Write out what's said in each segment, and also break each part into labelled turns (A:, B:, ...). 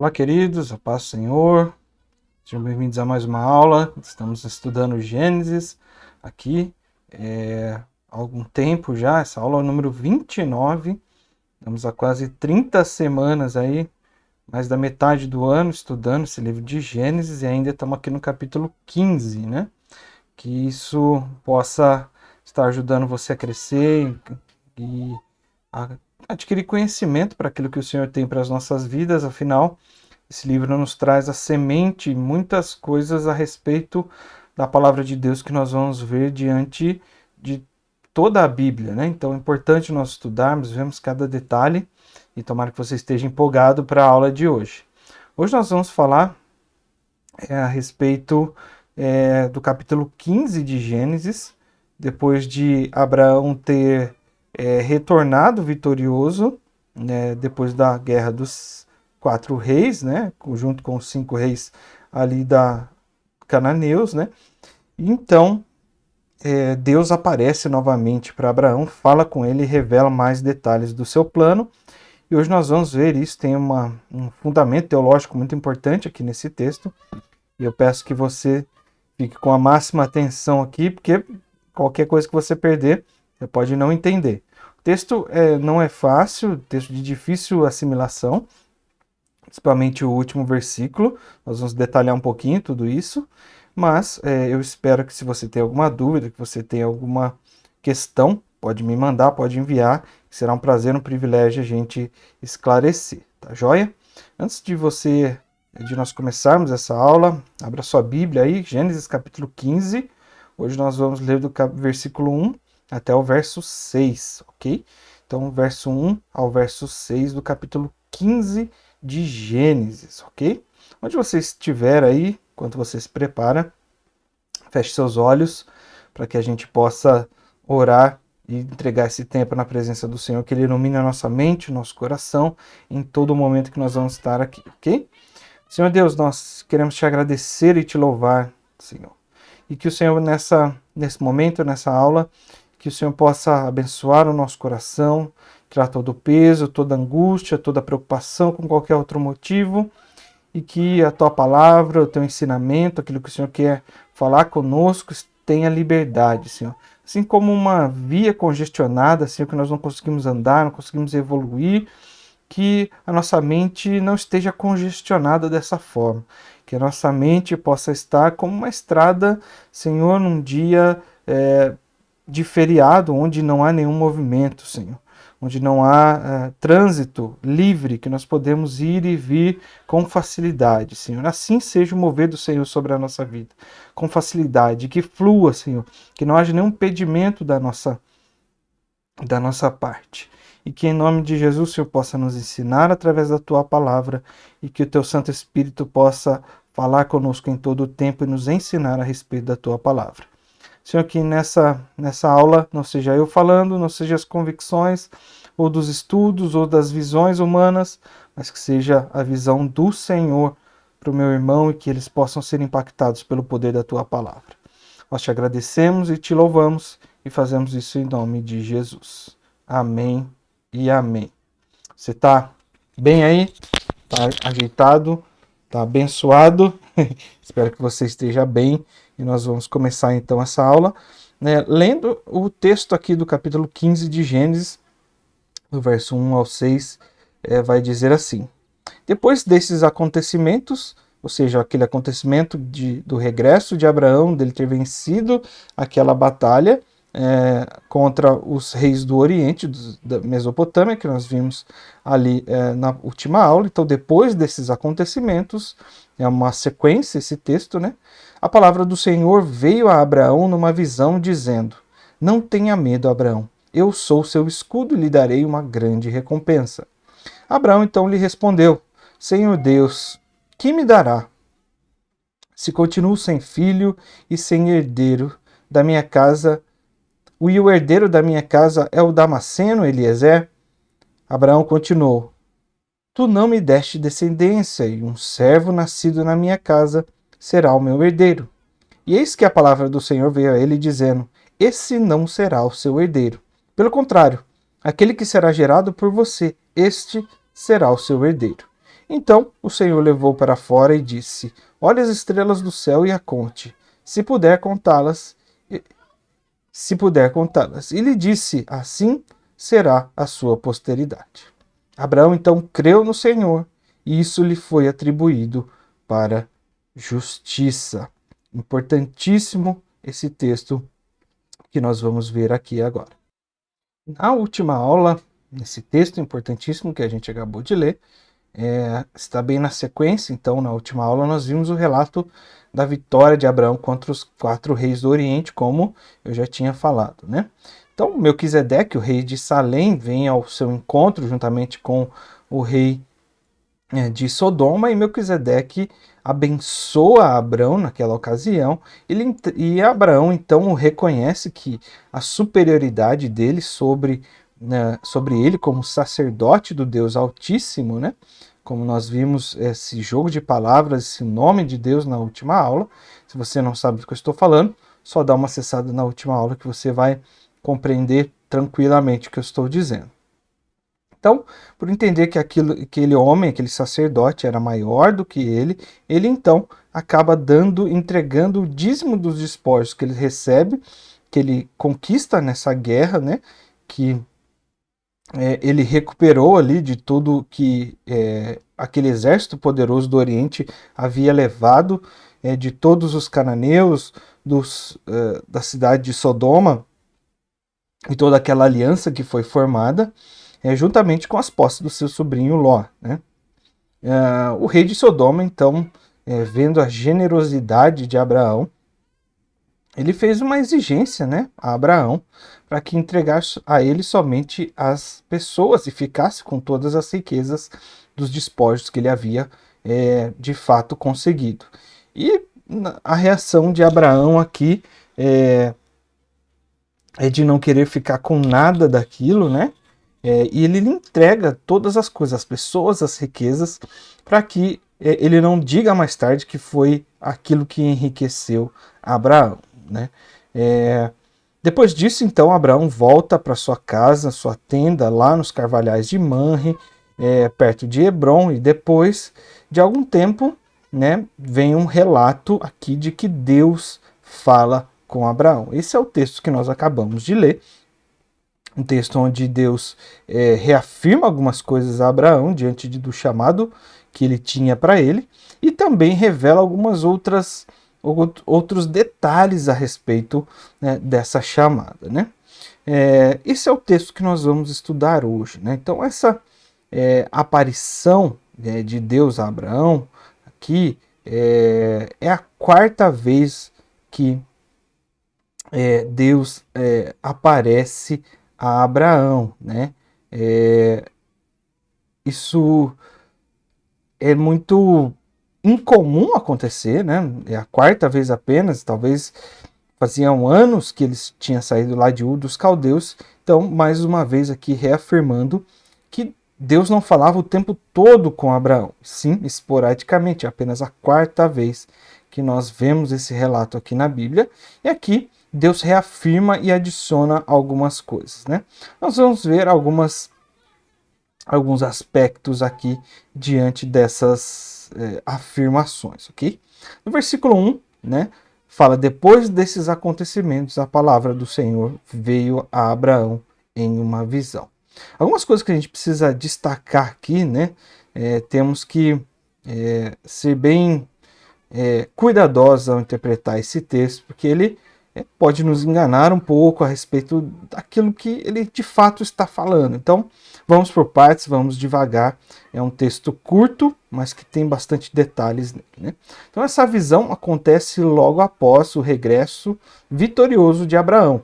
A: Olá, queridos, a paz do Senhor, sejam bem-vindos a mais uma aula. Estamos estudando Gênesis aqui há algum tempo já. Essa aula é o número 29. Estamos há quase 30 semanas aí, mais da metade do ano, estudando esse livro de Gênesis e ainda estamos aqui no capítulo 15, né? Que isso possa estar ajudando você a crescer e a adquirir conhecimento para aquilo que o Senhor tem para as nossas vidas. Afinal, esse livro nos traz a semente e muitas coisas a respeito da palavra de Deus que nós vamos ver diante de toda a Bíblia, né? Então é importante nós estudarmos, vermos cada detalhe e tomara que você esteja empolgado para a aula de hoje. Hoje nós vamos falar a respeito do capítulo 15 de Gênesis, depois de Abraão ter retornado vitorioso, né, depois da guerra dos 4 reis, né, junto com os 5 reis ali da cananeus, né? Então Deus aparece novamente para Abraão, fala com ele e revela mais detalhes do seu plano. E hoje nós vamos ver isso, tem um fundamento teológico muito importante aqui nesse texto. E eu peço que você fique com a máxima atenção aqui, porque qualquer coisa que você perder, você pode não entender. O texto não é fácil, texto de difícil assimilação, principalmente o último versículo. Nós vamos detalhar um pouquinho tudo isso, mas eu espero que, se você tem alguma dúvida, que você tem alguma questão, pode me mandar, pode enviar. Será um prazer, um privilégio a gente esclarecer, tá joia? Antes de nós começarmos essa aula, abra sua Bíblia aí, Gênesis capítulo 15. Hoje nós vamos ler do versículo 1 até o verso 6, ok? Então, verso 1 ao verso 6 do capítulo 15 de Gênesis, ok? Onde você estiver aí, enquanto você se prepara, feche seus olhos para que a gente possa orar e entregar esse tempo na presença do Senhor, que Ele ilumine a nossa mente, o nosso coração, em todo momento que nós vamos estar aqui, ok? Senhor Deus, nós queremos te agradecer e te louvar, Senhor. E que o Senhor, nesse momento, nessa aula, que o Senhor possa abençoar o nosso coração, tirar todo o peso, toda a angústia, toda a preocupação com qualquer outro motivo, e que a tua palavra, o teu ensinamento, aquilo que o Senhor quer falar conosco, tenha liberdade, Senhor. Assim como uma via congestionada, Senhor, que nós não conseguimos andar, não conseguimos evoluir, que a nossa mente não esteja congestionada dessa forma, que a nossa mente possa estar como uma estrada, Senhor, num dia de feriado, onde não há nenhum movimento, Senhor, onde não há trânsito livre, que nós podemos ir e vir com facilidade, Senhor. Assim seja o mover do Senhor sobre a nossa vida, com facilidade, que flua, Senhor, que não haja nenhum impedimento da nossa parte. E que em nome de Jesus o Senhor possa nos ensinar através da tua palavra e que o teu Santo Espírito possa falar conosco em todo o tempo e nos ensinar a respeito da tua palavra. Senhor, que nessa aula não seja eu falando, não seja as convicções ou dos estudos ou das visões humanas, mas que seja a visão do Senhor para o meu irmão e que eles possam ser impactados pelo poder da tua palavra. Nós te agradecemos e te louvamos e fazemos isso em nome de Jesus. Amém e amém. Você está bem aí? Está ajeitado? Está abençoado? Espero que você esteja bem. E nós vamos começar então essa aula, né, lendo o texto aqui do capítulo 15 de Gênesis, do verso 1 ao 6, vai dizer assim: depois desses acontecimentos, ou seja, aquele acontecimento do regresso de Abraão, dele ter vencido aquela batalha contra os reis do Oriente, da Mesopotâmia, que nós vimos ali na última aula. Então, depois desses acontecimentos, é uma sequência esse texto, né? A palavra do Senhor veio a Abraão numa visão, dizendo: não tenha medo, Abraão, eu sou seu escudo e lhe darei uma grande recompensa. Abraão então lhe respondeu: Senhor Deus, que me dará, se continuo sem filho e sem herdeiro da minha casa? E o herdeiro da minha casa é o Damasceno, Eliezer? Abraão continuou: tu não me deste descendência, e um servo nascido na minha casa será o meu herdeiro. E eis que a palavra do Senhor veio a ele, dizendo: esse não será o seu herdeiro. Pelo contrário, aquele que será gerado por você, este será o seu herdeiro. Então o Senhor levou para fora e disse: Olhe as estrelas do céu e a conte, se puder contá-las. Se puder contá-las. E lhe disse: Assim será a sua posteridade. Abraão então creu no Senhor, e isso lhe foi atribuído para justiça. Importantíssimo esse texto que nós vamos ver aqui agora. Na última aula, nesse texto importantíssimo que a gente acabou de ler, está bem na sequência. Então, na última aula, nós vimos o relato da vitória de Abraão contra os 4 reis do Oriente, como eu já tinha falado, né? Então, Melquisedeque, o rei de Salém, vem ao seu encontro juntamente com o rei de Sodoma, e Melquisedeque abençoa Abraão naquela ocasião, e Abraão então reconhece que a superioridade dele sobre ele como sacerdote do Deus Altíssimo, né? Como nós vimos esse jogo de palavras, esse nome de Deus na última aula. Se você não sabe do que eu estou falando, só dá uma acessada na última aula que você vai compreender tranquilamente o que eu estou dizendo. Então, por entender que aquele homem, aquele sacerdote era maior do que ele então acaba entregando o dízimo dos despojos que ele recebe, que ele conquista nessa guerra, né? Que ele recuperou ali de tudo que aquele exército poderoso do Oriente havia levado, de todos os cananeus, da cidade de Sodoma, e toda aquela aliança que foi formada, juntamente com as posses do seu sobrinho Ló, né? O rei de Sodoma, então, vendo a generosidade de Abraão, ele fez uma exigência, né, a Abraão, para que entregasse a ele somente as pessoas e ficasse com todas as riquezas dos despojos que ele havia de fato conseguido. E a reação de Abraão aqui é de não querer ficar com nada daquilo, né? E ele lhe entrega todas as coisas, as pessoas, as riquezas, para que ele não diga mais tarde que foi aquilo que enriqueceu Abraão, né? Depois disso, então, Abraão volta para sua casa, sua tenda, lá nos carvalhais de Manre, perto de Hebron, e depois de algum tempo, né, vem um relato aqui de que Deus fala com Abraão. Esse é o texto que nós acabamos de ler, um texto onde Deus reafirma algumas coisas a Abraão diante do chamado que ele tinha para ele, e também revela algumas outros detalhes a respeito, né, dessa chamada, né? Esse é o texto que nós vamos estudar hoje, né? Então essa aparição de Deus a Abraão aqui é a 4ª vez que Deus aparece a Abraão, né? Isso é muito incomum acontecer, né? É a 4ª vez apenas, talvez faziam anos que eles tinham saído lá de Ur dos Caldeus. Então, mais uma vez aqui reafirmando que Deus não falava o tempo todo com Abraão, sim, esporadicamente, é apenas a 4ª vez que nós vemos esse relato aqui na Bíblia, e aqui Deus reafirma e adiciona algumas coisas, né? Nós vamos ver alguns aspectos aqui diante dessas afirmações, ok? No versículo 1, né, fala: depois desses acontecimentos, a palavra do Senhor veio a Abraão em uma visão. Algumas coisas que a gente precisa destacar aqui, né? Temos que ser bem cuidadosos ao interpretar esse texto, porque ele pode nos enganar um pouco a respeito daquilo que ele de fato está falando. Então, vamos por partes, vamos devagar. É um texto curto, mas que tem bastante detalhes nele, né? Então, essa visão acontece logo após o regresso vitorioso de Abraão.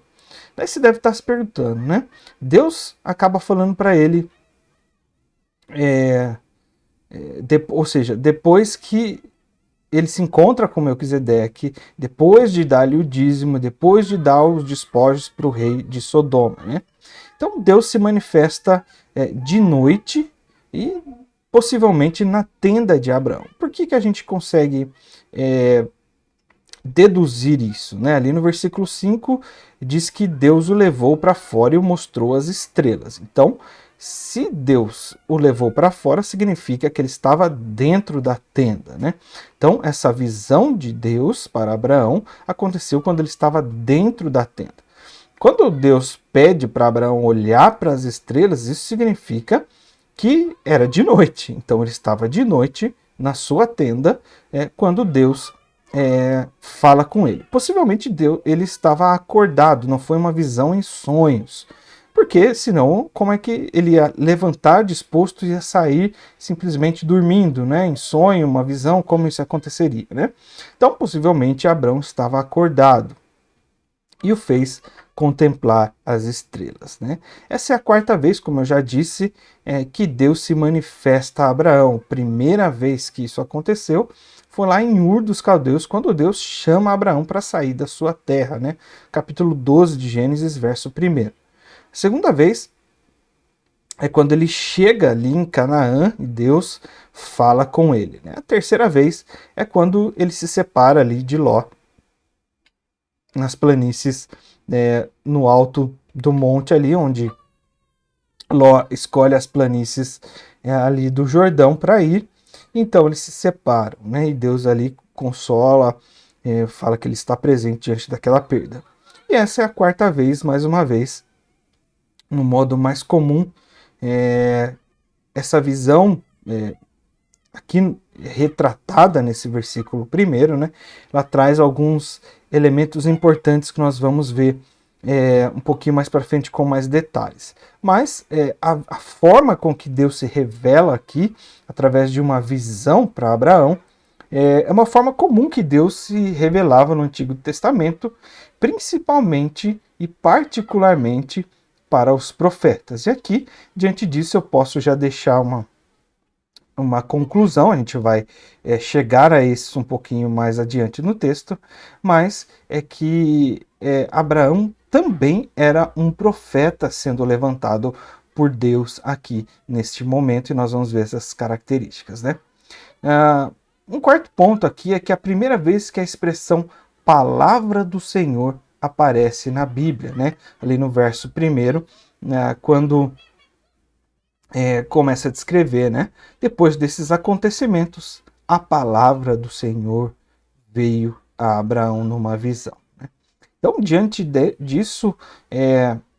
A: Daí você deve estar se perguntando, né? Deus acaba falando para ele, ou seja, depois que ele se encontra com Melquisedeque, depois de dar-lhe o dízimo, depois de dar os despojos para o rei de Sodoma, né? Então Deus se manifesta de noite e possivelmente na tenda de Abraão. Por que a gente consegue deduzir isso, né? Ali no versículo 5 diz que Deus o levou para fora e o mostrou as estrelas. Então, se Deus o levou para fora, significa que ele estava dentro da tenda, né? Então, essa visão de Deus para Abraão aconteceu quando ele estava dentro da tenda. Quando Deus pede para Abraão olhar para as estrelas, isso significa que era de noite. Então, ele estava de noite na sua tenda quando Deus fala com ele. Possivelmente Deus, ele estava acordado, não foi uma visão em sonhos. Porque senão, como é que ele ia levantar disposto e ia sair simplesmente dormindo, né? Em sonho, uma visão, como isso aconteceria, né? Então, possivelmente, Abraão estava acordado e o fez contemplar as estrelas, né? Essa é a quarta vez, como eu já disse, que Deus se manifesta a Abraão. Primeira vez que isso aconteceu foi lá em Ur dos Caldeus, quando Deus chama Abraão para sair da sua terra, né? Capítulo 12 de Gênesis, verso 1. A segunda vez é quando ele chega ali em Canaã e Deus fala com ele, né? A terceira vez é quando ele se separa ali de Ló, nas planícies, no alto do monte ali, onde Ló escolhe as planícies ali do Jordão para ir. Então eles se separam, né? E Deus ali consola, fala que ele está presente diante daquela perda. E essa é a quarta vez, mais uma vez, no modo mais comum, essa visão aqui retratada nesse versículo primeiro, né? Ela traz alguns elementos importantes que nós vamos ver um pouquinho mais para frente com mais detalhes. Mas a forma com que Deus se revela aqui, através de uma visão para Abraão, é uma forma comum que Deus se revelava no Antigo Testamento, principalmente e particularmente para os profetas. E aqui, diante disso, eu posso já deixar uma conclusão, a gente vai chegar a isso um pouquinho mais adiante no texto, mas é que Abraão também era um profeta sendo levantado por Deus aqui neste momento, e nós vamos ver essas características, né? Um quarto ponto aqui é que a primeira vez que a expressão palavra do Senhor aparece na Bíblia, né? Ali no verso 1, quando começa a descrever, né? Depois desses acontecimentos, a palavra do Senhor veio a Abraão numa visão, né? Então, diante disso,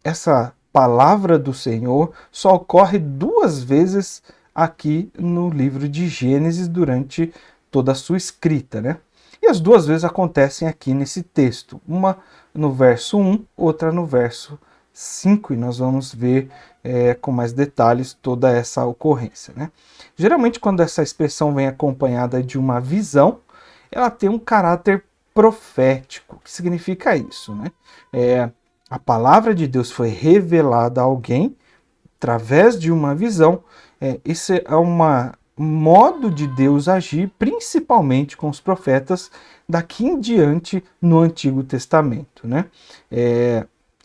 A: essa palavra do Senhor só ocorre 2 vezes aqui no livro de Gênesis durante toda a sua escrita, né? E as 2 vezes acontecem aqui nesse texto, uma no verso 1, outra no verso 5, e nós vamos ver com mais detalhes toda essa ocorrência, né? Geralmente, quando essa expressão vem acompanhada de uma visão, ela tem um caráter profético. O que significa isso, né? A palavra de Deus foi revelada a alguém através de uma visão. Esse é um modo de Deus agir, principalmente com os profetas daqui em diante no Antigo Testamento, né?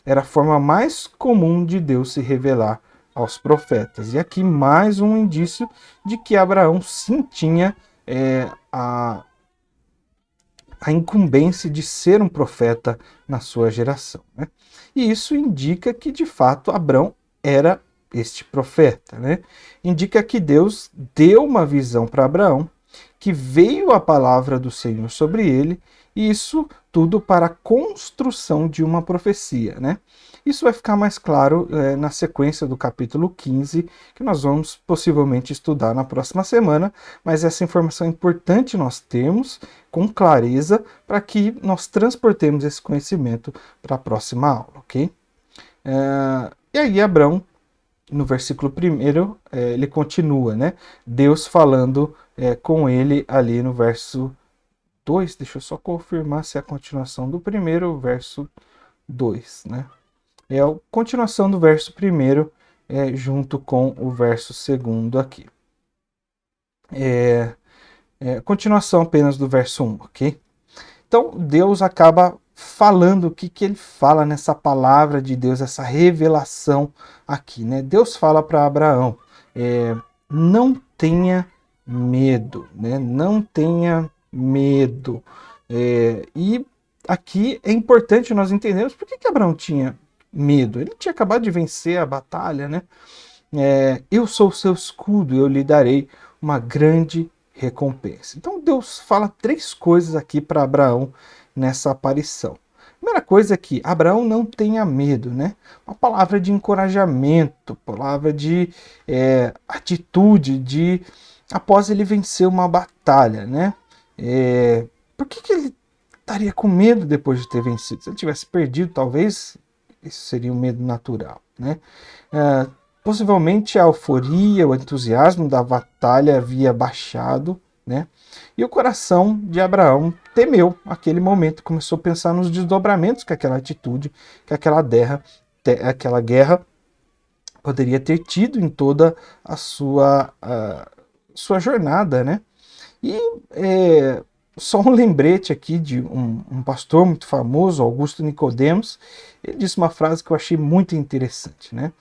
A: Era a forma mais comum de Deus se revelar aos profetas. E aqui mais um indício de que Abraão sim tinha a incumbência de ser um profeta na sua geração, né? E isso indica que, de fato, Abraão era este profeta, né? Indica que Deus deu uma visão para Abraão, que veio a palavra do Senhor sobre ele, e isso tudo para a construção de uma profecia, né? Isso vai ficar mais claro na sequência do capítulo 15, que nós vamos possivelmente estudar na próxima semana, mas essa informação é importante nós termos com clareza para que nós transportemos esse conhecimento para a próxima aula, ok? E aí Abraão, no versículo 1, ele continua, né? Deus falando com ele ali no verso 2, deixa eu só confirmar se é a continuação do primeiro, o verso 2, né? É a continuação do verso 1 junto com o verso 2 aqui. Continuação apenas do verso 1, ok? Então, Deus acaba falando o que ele fala nessa palavra de Deus, essa revelação aqui, né? Deus fala para Abraão, não tenha medo, né? Não tenha medo. E aqui é importante nós entendermos por que Abraão tinha medo. Ele tinha acabado de vencer a batalha, né? Eu sou o seu escudo, eu lhe darei uma grande recompensa. Então Deus fala 3 coisas aqui para Abraão nessa aparição. A primeira coisa é que Abraão não tenha medo, né? Uma palavra de encorajamento, palavra de atitude, de após ele vencer uma batalha, né? Por que ele estaria com medo depois de ter vencido? Se ele tivesse perdido, talvez isso seria um medo natural, né? Possivelmente a euforia, o entusiasmo da batalha havia baixado, né? E o coração de Abraão temeu aquele momento, começou a pensar nos desdobramentos que aquela atitude, que aquela guerra poderia ter tido em toda a sua jornada, né? E só um lembrete aqui de um pastor muito famoso, Augusto Nicodemos. Ele disse uma frase que eu achei muito interessante, né?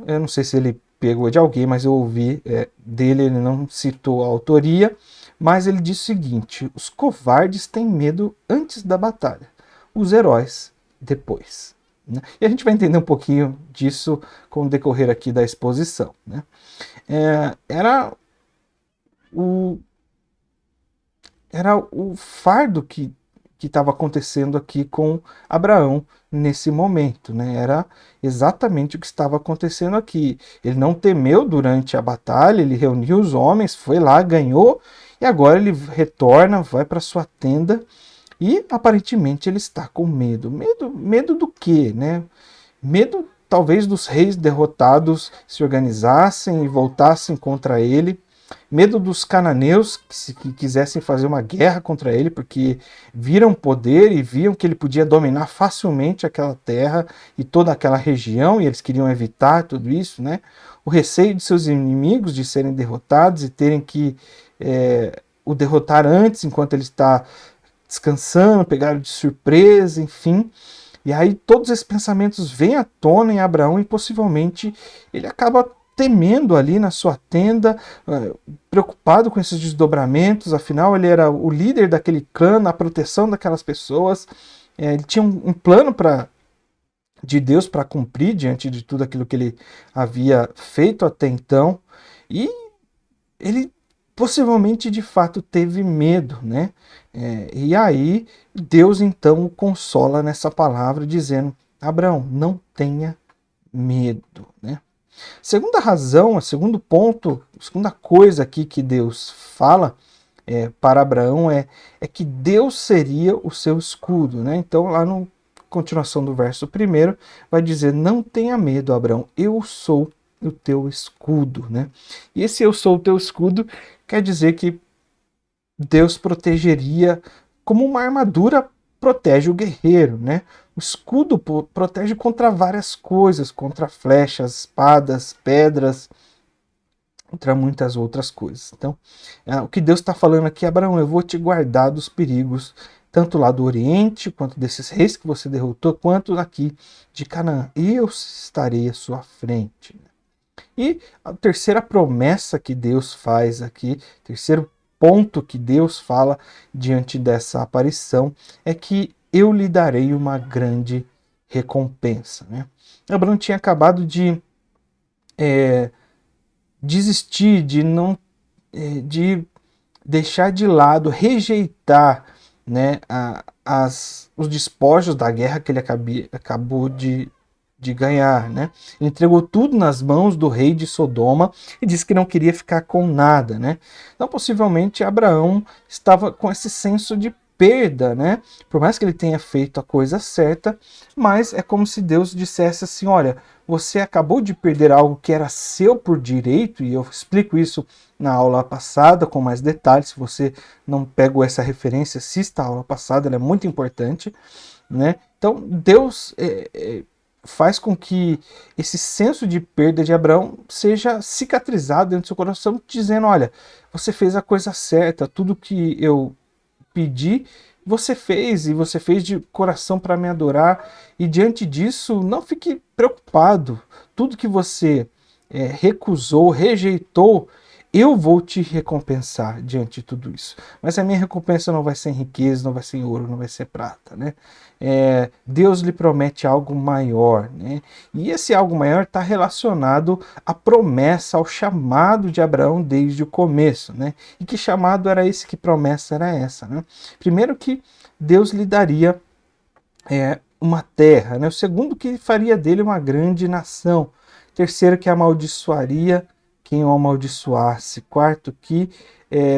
A: Eu não sei se ele pegou de alguém, mas eu ouvi dele, ele não citou a autoria, mas ele disse o seguinte: os covardes têm medo antes da batalha, os heróis depois. Né? E a gente vai entender um pouquinho disso com o decorrer aqui da exposição. Né? Era o fardo que estava acontecendo aqui com Abraão nesse momento, né? Era exatamente o que estava acontecendo aqui. Ele não temeu durante a batalha, ele reuniu os homens, foi lá, ganhou, e agora ele retorna, vai para sua tenda e aparentemente ele está com medo. Medo do quê, né? Medo talvez dos reis derrotados se organizassem e voltassem contra ele. Medo dos cananeus que quisessem fazer uma guerra contra ele, porque viram poder e viam que ele podia dominar facilmente aquela terra e toda aquela região, e eles queriam evitar tudo isso, né? O receio de seus inimigos de serem derrotados e terem que o derrotar antes, enquanto ele está descansando, pegaram de surpresa, enfim. E aí todos esses pensamentos vêm à tona em Abraão e possivelmente ele acaba temendo ali na sua tenda, preocupado com esses desdobramentos, afinal ele era o líder daquele clã, na proteção daquelas pessoas, ele tinha um plano de Deus para cumprir diante de tudo aquilo que ele havia feito até então, e ele possivelmente de fato teve medo, né? E aí Deus então o consola nessa palavra dizendo: Abraão, não tenha medo, né? Segunda razão, segundo ponto, segunda coisa aqui que Deus fala para Abraão é que Deus seria o seu escudo, né? Então lá na continuação do verso 1 vai dizer: não tenha medo, Abraão, eu sou o teu escudo, né? E esse eu sou o teu escudo quer dizer que Deus protegeria como uma armadura protege o guerreiro, né? O escudo protege contra várias coisas, contra flechas, espadas, pedras, contra muitas outras coisas. Então, o que Deus está falando aqui, Abraão, eu vou te guardar dos perigos, tanto lá do Oriente, quanto desses reis que você derrotou, quanto aqui de Canaã. Eu estarei à sua frente. E a terceira promessa que Deus faz aqui, terceiro ponto que Deus fala diante dessa aparição é que eu lhe darei uma grande recompensa. Né? Abraão tinha acabado de desistir, de deixar de lado, rejeitar, né, os despojos da guerra que ele acabou de ganhar, né? Ele entregou tudo nas mãos do rei de Sodoma e disse que não queria ficar com nada, né? Então, possivelmente, Abraão estava com esse senso de perda, né? Por mais que ele tenha feito a coisa certa, mas é como se Deus dissesse assim: olha, você acabou de perder algo que era seu por direito, e eu explico isso na aula passada com mais detalhes. Se você não pegou essa referência, assista a aula passada, ela é muito importante, né? Então, Deus faz com que esse senso de perda de Abraão seja cicatrizado dentro do seu coração, dizendo: olha, você fez a coisa certa, tudo que eu pedi, você fez, e você fez de coração para me adorar, e diante disso, não fique preocupado, tudo que você recusou, rejeitou, eu vou te recompensar diante de tudo isso. Mas a minha recompensa não vai ser em riqueza, não vai ser em ouro, não vai ser prata, né? Deus lhe promete algo maior, né? E esse algo maior está relacionado à promessa, ao chamado de Abraão desde o começo, né? E que chamado era esse, que promessa era essa, né? Primeiro, que Deus lhe daria uma terra, né? O segundo, que faria dele uma grande nação. Terceiro, que amaldiçoaria quem o amaldiçoasse. Quarto, que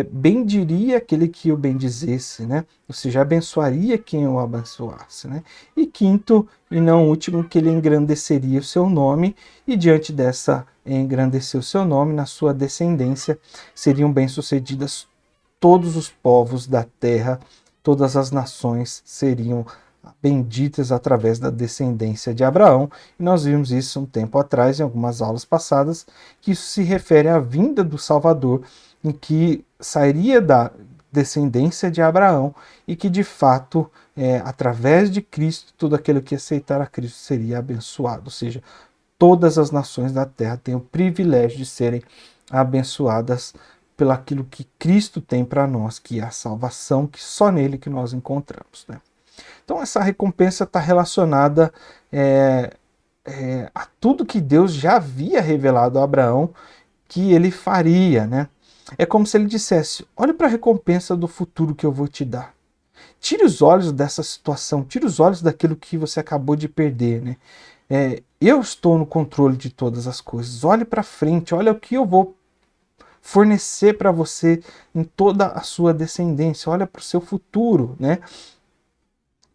A: bendiria aquele que o bendizesse, né? Ou seja, abençoaria quem o abençoasse, né? E quinto, e não último, que ele engrandeceria o seu nome, e diante dessa engrandecer o seu nome, na sua descendência seriam bem-sucedidas todos os povos da terra, todas as nações seriam benditas através da descendência de Abraão. E nós vimos isso um tempo atrás, em algumas aulas passadas, que isso se refere à vinda do Salvador, em que sairia da descendência de Abraão e que, de fato, através de Cristo, todo aquele que aceitar a Cristo seria abençoado. Ou seja, todas as nações da terra têm o privilégio de serem abençoadas pelo aquilo que Cristo tem para nós, que é a salvação, que só nele que nós encontramos, né? Então essa recompensa está relacionada a tudo que Deus já havia revelado a Abraão que ele faria, né? É como se ele dissesse: olha para a recompensa do futuro que eu vou te dar. Tire os olhos dessa situação, tire os olhos daquilo que você acabou de perder, né? Eu estou no controle de todas as coisas. Olhe para frente, olha o que eu vou fornecer para você em toda a sua descendência. Olha para o seu futuro, né?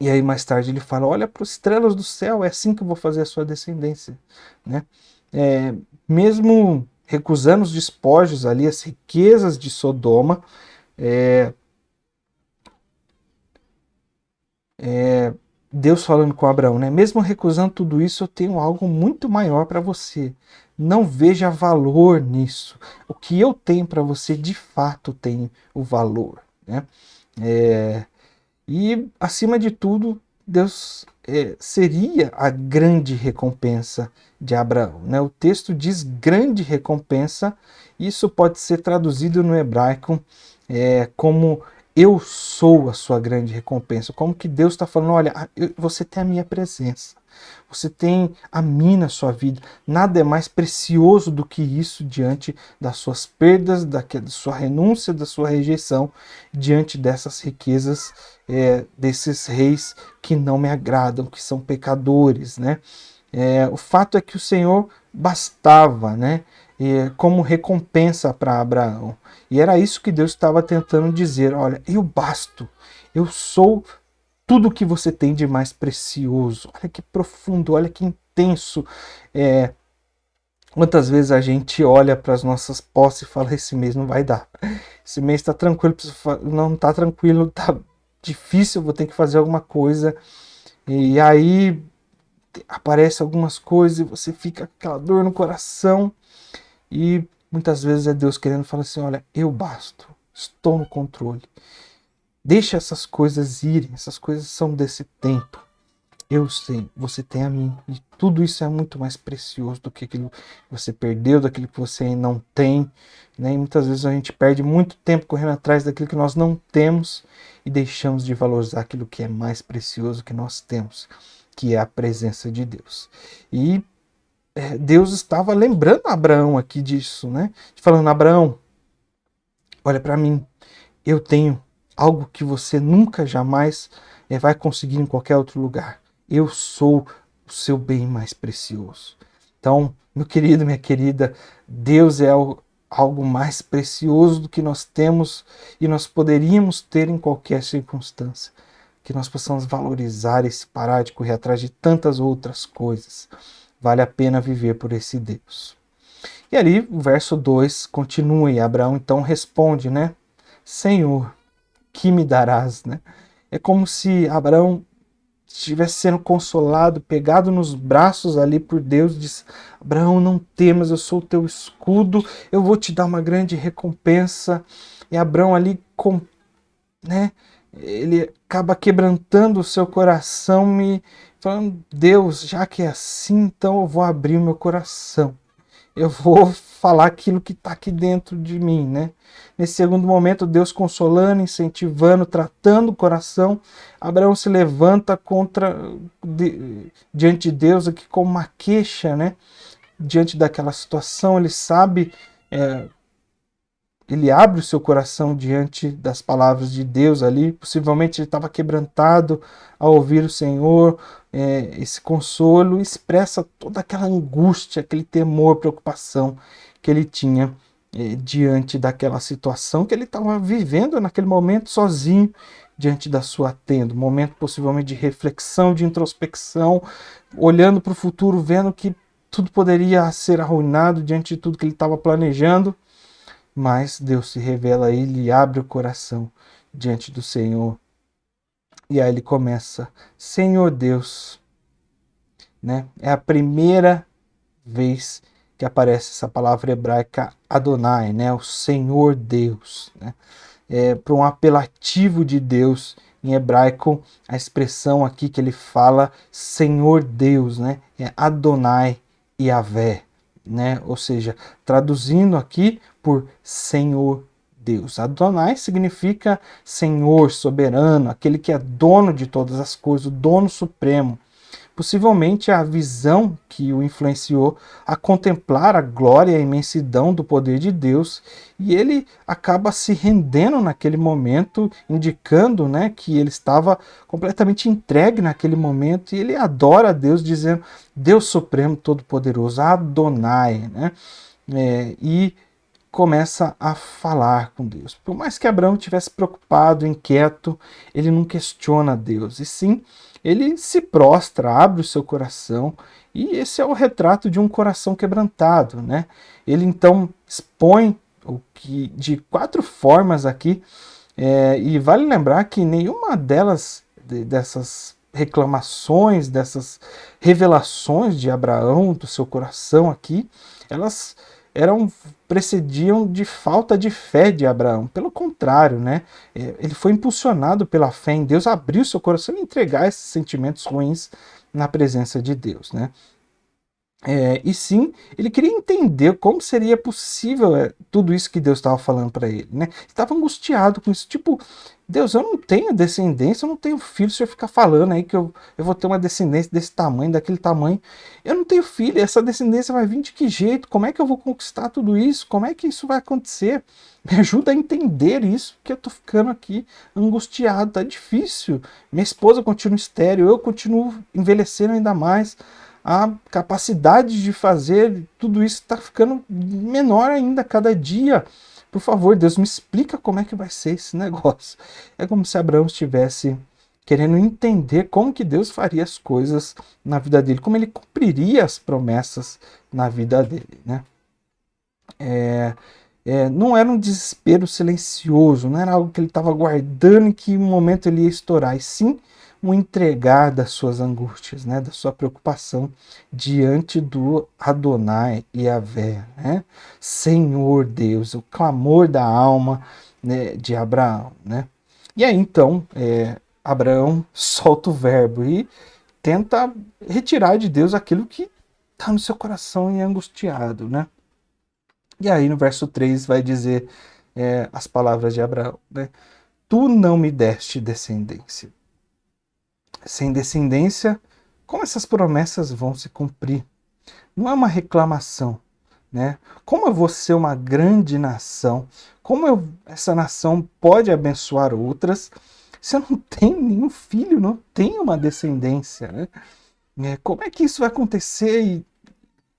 A: E aí mais tarde ele fala: olha para as estrelas do céu, é assim que eu vou fazer a sua descendência, né? Mesmo recusando os despojos ali, as riquezas de Sodoma, Deus falando com Abraão, né? Mesmo recusando tudo isso, eu tenho algo muito maior para você. Não veja valor nisso. O que eu tenho para você, de fato, tem o valor, né? E, acima de tudo, Deus seria a grande recompensa de Abraão, né? O texto diz grande recompensa. Isso pode ser traduzido no hebraico como eu sou a sua grande recompensa. Como que Deus está falando: olha, você tem a minha presença, você tem a mim na sua vida. Nada é mais precioso do que isso diante das suas perdas, da sua renúncia, da sua rejeição, diante dessas riquezas, desses reis que não me agradam, que são pecadores, né? O fato é que o Senhor bastava, né? Como recompensa para Abraão. E era isso que Deus estava tentando dizer: olha, eu basto, eu sou tudo o que você tem de mais precioso. Olha que profundo, olha que intenso. Quantas vezes a gente olha para as nossas posses e fala: esse mês não vai dar, esse mês está tranquilo, não está tranquilo, está difícil, vou ter que fazer alguma coisa. E aí aparece algumas coisas e você fica com aquela dor no coração. E muitas vezes é Deus querendo falar assim: olha, eu basto, estou no controle. Deixa essas coisas irem, essas coisas são desse tempo. Eu sei, você tem a mim. E tudo isso é muito mais precioso do que aquilo que você perdeu, daquilo que você não tem, né? E muitas vezes a gente perde muito tempo correndo atrás daquilo que nós não temos e deixamos de valorizar aquilo que é mais precioso que nós temos, que é a presença de Deus. E Deus estava lembrando Abraão aqui disso, né? Falando: Abraão, olha para mim, eu tenho algo que você nunca jamais vai conseguir em qualquer outro lugar. Eu sou o seu bem mais precioso. Então, meu querido, minha querida, Deus é algo mais precioso do que nós temos e nós poderíamos ter em qualquer circunstância. Que nós possamos valorizar e parar de correr atrás de tantas outras coisas. Vale a pena viver por esse Deus. E ali, o verso 2 continua, e Abraão então responde, né? Senhor, que me darás, né? É como se Abraão estivesse sendo consolado, pegado nos braços ali por Deus, diz: Abraão, não temas, eu sou o teu escudo, eu vou te dar uma grande recompensa. E Abraão ali, né? Ele acaba quebrantando o seu coração e falando: Deus, já que é assim, então eu vou abrir o meu coração. eu vou falar aquilo que está aqui dentro de mim, né? Nesse segundo momento, Deus consolando, incentivando, tratando o coração, Abraão se levanta diante de Deus aqui com uma queixa, né? Diante daquela situação, ele sabe, ele abre o seu coração diante das palavras de Deus ali. Possivelmente ele estava quebrantado ao ouvir o Senhor, esse consolo, expressa toda aquela angústia, aquele temor, preocupação que ele tinha diante daquela situação que ele estava vivendo naquele momento sozinho diante da sua tenda. Um momento possivelmente de reflexão, de introspecção, olhando para o futuro, vendo que tudo poderia ser arruinado diante de tudo que ele estava planejando. Mas Deus se revela a ele e abre o coração diante do Senhor. E aí ele começa, Senhor Deus, né? É a primeira vez que aparece essa palavra hebraica Adonai, né? O Senhor Deus, né? Para um apelativo de Deus em hebraico, a expressão aqui que ele fala Senhor Deus, né? É Adonai Yahvé, né? Ou seja, traduzindo aqui por Senhor Deus. Adonai significa Senhor, soberano, aquele que é dono de todas as coisas, o dono supremo. Possivelmente a visão que o influenciou a contemplar a glória e a imensidão do poder de Deus, e ele acaba se rendendo naquele momento, indicando, né, que ele estava completamente entregue naquele momento, e ele adora a Deus, dizendo, Deus Supremo Todo-Poderoso, Adonai, né, e começa a falar com Deus. Por mais que Abraão estivesse preocupado, inquieto, ele não questiona Deus, e sim, ele se prostra, abre o seu coração, e esse é o retrato de um coração quebrantado, né? Ele então expõe o que de 4 formas aqui, e vale lembrar que nenhuma dessas reclamações, dessas revelações de Abraão, do seu coração aqui, elas precediam de falta de fé de Abraão. Pelo contrário, né? Ele foi impulsionado pela fé em Deus, abriu seu coração e entregar esses sentimentos ruins na presença de Deus, né? E sim, ele queria entender como seria possível tudo isso que Deus estava falando para ele, né? Ele estava angustiado com isso, tipo, Deus, eu não tenho descendência, eu não tenho filho, se eu ficar falando aí que eu vou ter uma descendência desse tamanho, daquele tamanho, eu não tenho filho, essa descendência vai vir de que jeito? Como é que eu vou conquistar tudo isso? Como é que isso vai acontecer? Me ajuda a entender isso, que eu tô ficando aqui angustiado, tá difícil. Minha esposa continua estéril, eu continuo envelhecendo ainda mais, a capacidade de fazer tudo isso está ficando menor ainda a cada dia. Por favor, Deus, me explica como é que vai ser esse negócio. É como se Abraão estivesse querendo entender como que Deus faria as coisas na vida dele, como ele cumpriria as promessas na vida dele, né? Não era um desespero silencioso, não era algo que ele estava guardando e que em um momento ele ia estourar, e sim um entregar das suas angústias, né, da sua preocupação diante do Adonai Yahvé, né? Senhor Deus, o clamor da alma, né, de Abraão, né? E aí então Abraão solta o verbo e tenta retirar de Deus aquilo que está no seu coração e é angustiado, né? E aí no verso 3 vai dizer as palavras de Abraão, né? Tu não me deste descendência. Sem descendência, como essas promessas vão se cumprir? Não é uma reclamação, né? Como eu vou ser uma grande nação? Como essa nação pode abençoar outras se eu não tenho nenhum filho, não tenho uma descendência, né? Como é que isso vai acontecer?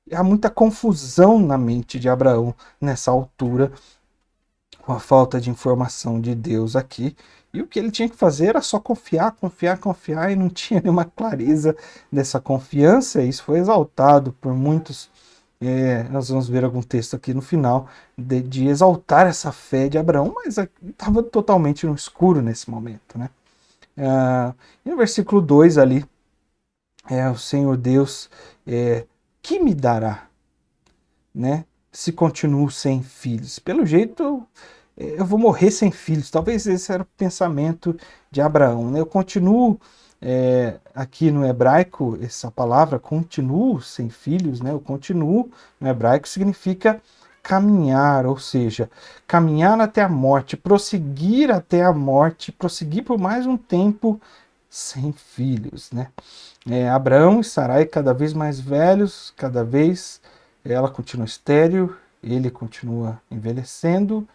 A: E há muita confusão na mente de Abraão nessa altura, com a falta de informação de Deus aqui. E o que ele tinha que fazer era só confiar, confiar, confiar, e não tinha nenhuma clareza dessa confiança. Isso foi exaltado por muitos. Nós vamos ver algum texto aqui no final de exaltar essa fé de Abraão, mas estava totalmente no escuro nesse momento, né? E no versículo 2 ali, o Senhor Deus, que me dará, né? Se continuo sem filhos. Pelo jeito, eu vou morrer sem filhos. Talvez esse era o pensamento de Abraão, né? Eu continuo aqui no hebraico, essa palavra continuo sem filhos, né? O continuo no hebraico significa caminhar, ou seja, caminhar até a morte, prosseguir até a morte, prosseguir por mais um tempo sem filhos, né? Abraão e Sarai cada vez mais velhos, cada vez ela continua estéril, ele continua envelhecendo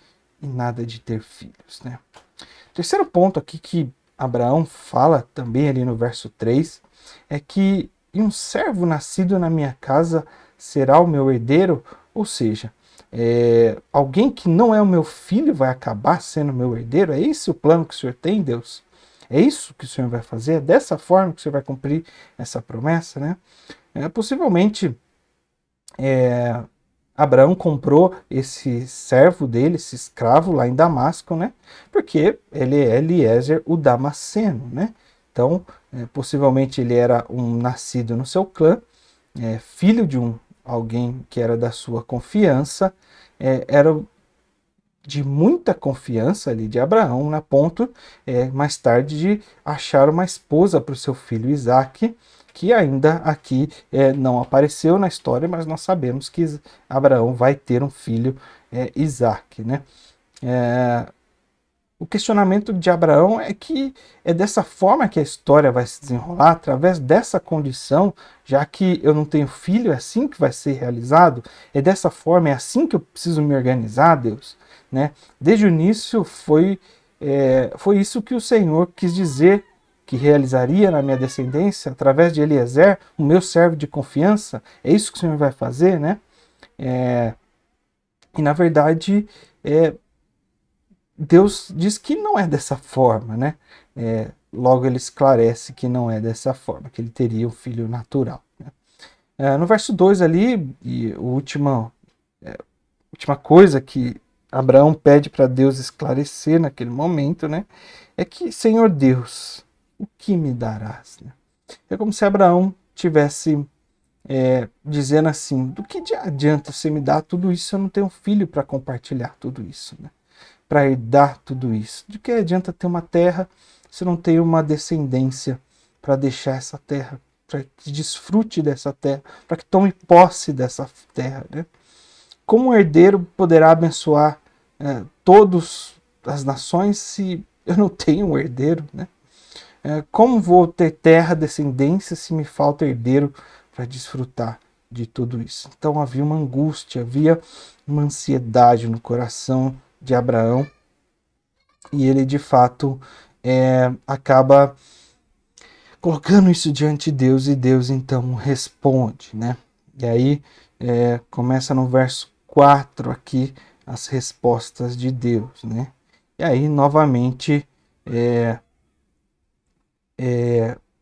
A: e nada de ter filhos, né? Terceiro ponto aqui que Abraão fala também ali no verso 3 é que e um servo nascido na minha casa será o meu herdeiro, ou seja, alguém que não é o meu filho vai acabar sendo meu herdeiro. É esse o plano que o Senhor tem, Deus? É isso que o Senhor vai fazer? É dessa forma que o Senhor vai cumprir essa promessa, né? Possivelmente Abraão comprou esse servo dele, esse escravo lá em Damasco, né? Porque ele é Eliezer, o Damasceno, né? Então, possivelmente ele era um nascido no seu clã, filho de alguém que era da sua confiança, era de muita confiança ali de Abraão, na ponto mais tarde de achar uma esposa para o seu filho Isaque, que ainda aqui não apareceu na história, mas nós sabemos que Abraão vai ter um filho, Isaque, né? O questionamento de Abraão é que é dessa forma que a história vai se desenrolar, através dessa condição, já que eu não tenho filho, é assim que vai ser realizado? É dessa forma, é assim que eu preciso me organizar, Deus? Né? Desde o início foi isso que o Senhor quis dizer que realizaria na minha descendência, através de Eliezer, o meu servo de confiança. É isso que o Senhor vai fazer, né? E na verdade, Deus diz que não é dessa forma, né? Logo ele esclarece que não é dessa forma, que ele teria um filho natural, né? No verso 2 ali, e a última coisa que Abraão pede para Deus esclarecer naquele momento, né? É que, Senhor Deus, o que me darás? Né? É como se Abraão tivesse dizendo assim, do que adianta você me dar tudo isso se eu não tenho filho para compartilhar tudo isso, né? Para herdar tudo isso. De que adianta ter uma terra se não tem uma descendência para deixar essa terra, para que desfrute dessa terra, para que tome posse dessa terra, né? Como o herdeiro poderá abençoar todas as nações se eu não tenho um herdeiro, né? Como vou ter terra, descendência, se me falta herdeiro para desfrutar de tudo isso? Então havia uma angústia, havia uma ansiedade no coração de Abraão, e ele de fato acaba colocando isso diante de Deus, e Deus então responde, né? E aí começa no verso 4 aqui as respostas de Deus, né? E aí novamente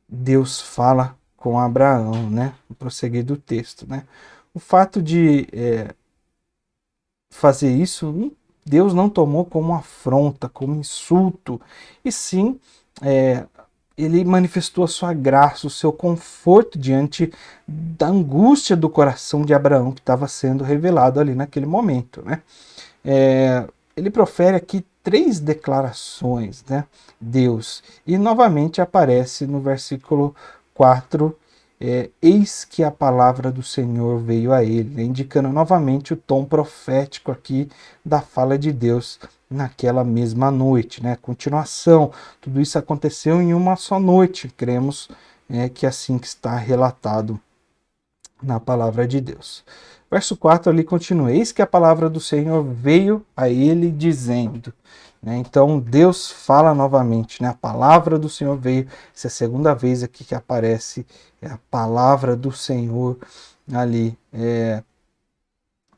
A: Deus fala com Abraão, né? No prosseguir do texto, né? O fato de fazer isso, Deus não tomou como afronta, como insulto, e sim ele manifestou a sua graça, o seu conforto diante da angústia do coração de Abraão que estava sendo revelado ali naquele momento, né? Ele profere aqui 3 declarações, né? Deus, e novamente aparece no versículo 4, eis que a palavra do Senhor veio a ele, né? Indicando novamente o tom profético aqui da fala de Deus naquela mesma noite, né? Continuação, tudo isso aconteceu em uma só noite, cremos que é assim que está relatado na palavra de Deus. Verso 4 ali continua, eis que a palavra do Senhor veio a ele dizendo, né? Então Deus fala novamente, né? A palavra do Senhor veio, essa é a segunda vez aqui que aparece a palavra do Senhor ali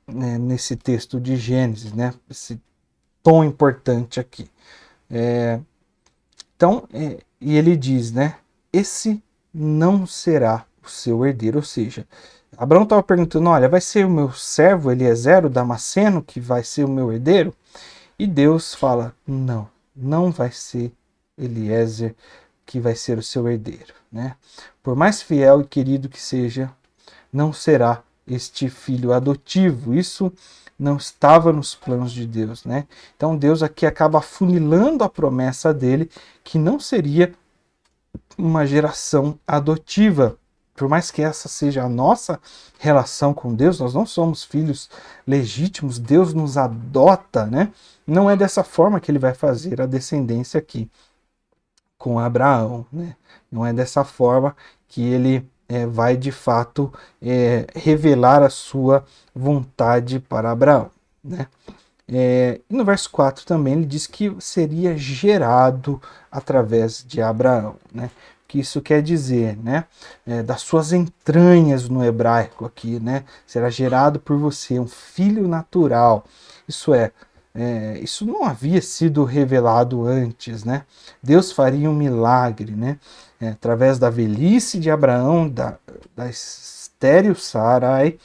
A: nesse texto de Gênesis, né? Esse tom importante aqui. Então, e ele diz, né? Esse não será o seu herdeiro, ou seja, Abraão estava perguntando, olha, vai ser o meu servo Eliezer, o Damasceno, que vai ser o meu herdeiro? E Deus fala, não, não vai ser Eliezer que vai ser o seu herdeiro, né? Por mais fiel e querido que seja, não será este filho adotivo. Isso não estava nos planos de Deus, né? Então Deus aqui acaba afunilando a promessa dele, que não seria uma geração adotiva. Por mais que essa seja a nossa relação com Deus, nós não somos filhos legítimos, Deus nos adota, né? Não é dessa forma que ele vai fazer a descendência aqui com Abraão, né? Não é dessa forma que ele vai de fato revelar a sua vontade para Abraão, né? E no verso 4 também ele diz que seria gerado através de Abraão, né? O que isso quer dizer, né? Das suas entranhas no hebraico aqui, né? Será gerado por você um filho natural. Isso isso não havia sido revelado antes, né? Deus faria um milagre, né? Através da velhice de Abraão, da estéril Sarai.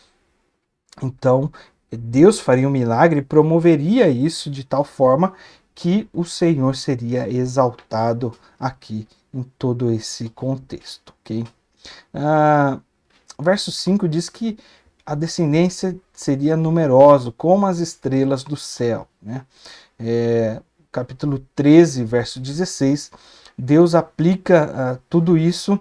A: Então, Deus faria um milagre e promoveria isso de tal forma que o Senhor seria exaltado aqui em todo esse contexto, ok? O verso 5 diz que a descendência seria numerosa, como as estrelas do céu, né? Capítulo 13, verso 16, Deus aplica tudo isso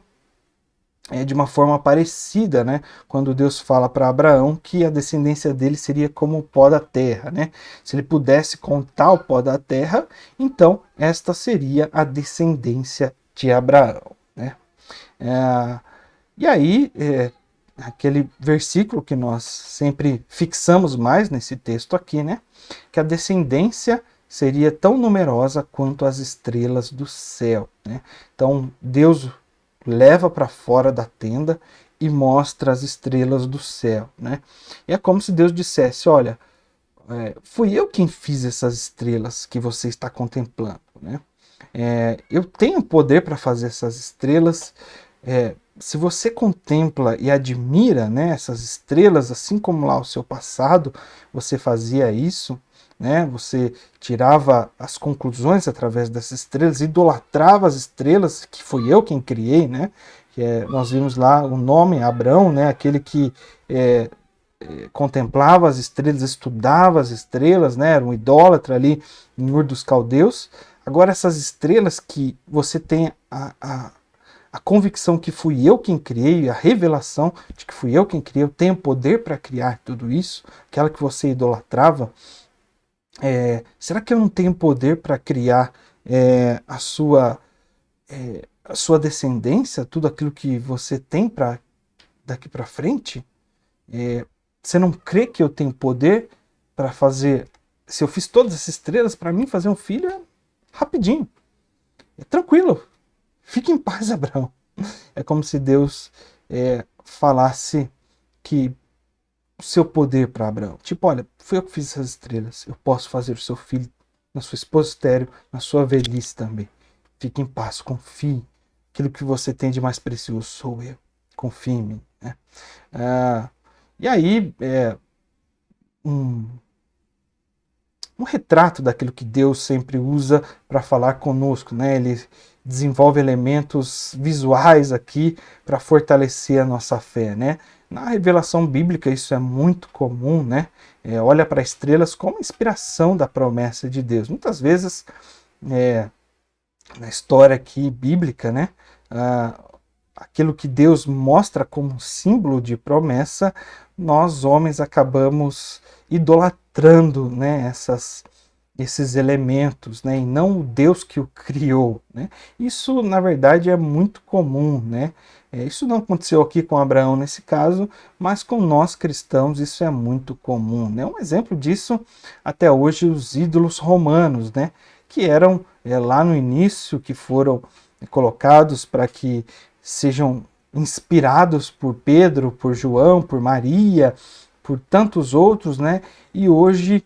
A: de uma forma parecida, né? Quando Deus fala para Abraão que a descendência dele seria como o pó da terra, né? Se ele pudesse contar o pó da terra, então esta seria a descendência de Abraão, né? E aí, aquele versículo que nós sempre fixamos mais nesse texto aqui, né? Que a descendência seria tão numerosa quanto as estrelas do céu, né? Então, Deus leva para fora da tenda e mostra as estrelas do céu, né? E é como se Deus dissesse, olha, fui eu quem fiz essas estrelas que você está contemplando, né? Eu tenho poder para fazer essas estrelas. Se você contempla e admira, né, essas estrelas, assim como lá o seu passado, você fazia isso, né? Você tirava as conclusões através dessas estrelas, idolatrava as estrelas, que fui eu quem criei, né? Nós vimos lá o nome Abrão, né? Aquele que contemplava as estrelas, estudava as estrelas, né? Era um idólatra ali em Ur dos Caldeus. Agora essas estrelas que você tem a convicção que fui eu quem criei, a revelação de que fui eu quem criei, eu tenho poder para criar tudo isso, aquela que você idolatrava, será que eu não tenho poder para criar a sua descendência, tudo aquilo que você tem para daqui para frente? Você não crê que eu tenho poder para fazer? Se eu fiz todas essas estrelas, para mim fazer um filho é rapidinho, é tranquilo. Fique em paz, Abraão. É como se Deus falasse que o seu poder para Abraão. Tipo, olha, fui eu que fiz essas estrelas. Eu posso fazer o seu filho na sua esposa estéril, na sua velhice também. Fique em paz, confie. Aquilo que você tem de mais precioso sou eu. Confie em mim, né? E aí, um retrato daquilo que Deus sempre usa para falar conosco, né? Ele desenvolve elementos visuais aqui para fortalecer a nossa fé, né? Na revelação bíblica isso é muito comum, né? Olha para estrelas como inspiração da promessa de Deus. Muitas vezes, na história aqui bíblica, né? Aquilo que Deus mostra como símbolo de promessa, nós homens acabamos idolatrando, né, esses elementos, né, e não o Deus que o criou, né? Isso, na verdade, é muito comum, né? Isso não aconteceu aqui com Abraão nesse caso, mas com nós cristãos isso é muito comum, né? Um exemplo disso, até hoje, os ídolos romanos, né? Que eram, lá no início, que foram colocados para que sejam inspirados por Pedro, por João, por Maria, por tantos outros, né? E hoje